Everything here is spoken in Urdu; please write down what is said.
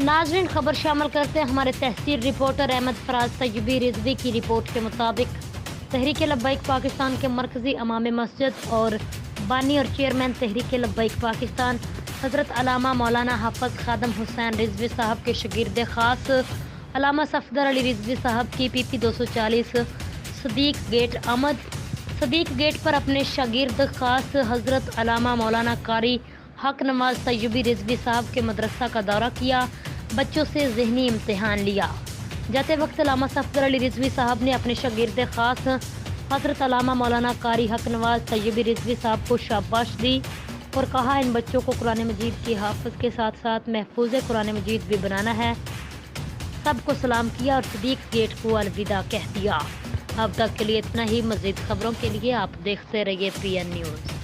ناظرین خبر شامل کرتے ہیں ہمارے تحصیل رپورٹر احمد فراز طیبی رضوی کی رپورٹ کے مطابق تحریک لبیک پاکستان کے مرکزی امام مسجد اور بانی اور چیئرمین تحریک لبیک پاکستان حضرت علامہ مولانا حافظ خادم حسین رضوی صاحب کے شاگرد خاص علامہ صفدر علی رضوی صاحب کی PP 240 صدیق گیٹ آمد صدیق گیٹ پر اپنے شاگرد خاص حضرت علامہ مولانا قاری حق نواز طیبی رضوی صاحب کے مدرسہ کا دورہ کیا، بچوں سے ذہنی امتحان لیا۔ جاتے وقت علامہ صفدر علی رضوی صاحب نے اپنے شاگرد خاص حضرت علامہ مولانا قاری حق نواز طیبی رضوی صاحب کو شاباش دی اور کہا ان بچوں کو قرآن مجید کی حافظ کے ساتھ ساتھ محفوظ قرآن مجید بھی بنانا ہے۔ سب کو سلام کیا اور صدیق گیٹ کو الوداع کہہ دیا۔ اب تک کے لیے اتنا ہی، مزید خبروں کے لیے آپ دیکھتے رہیے PN نیوز۔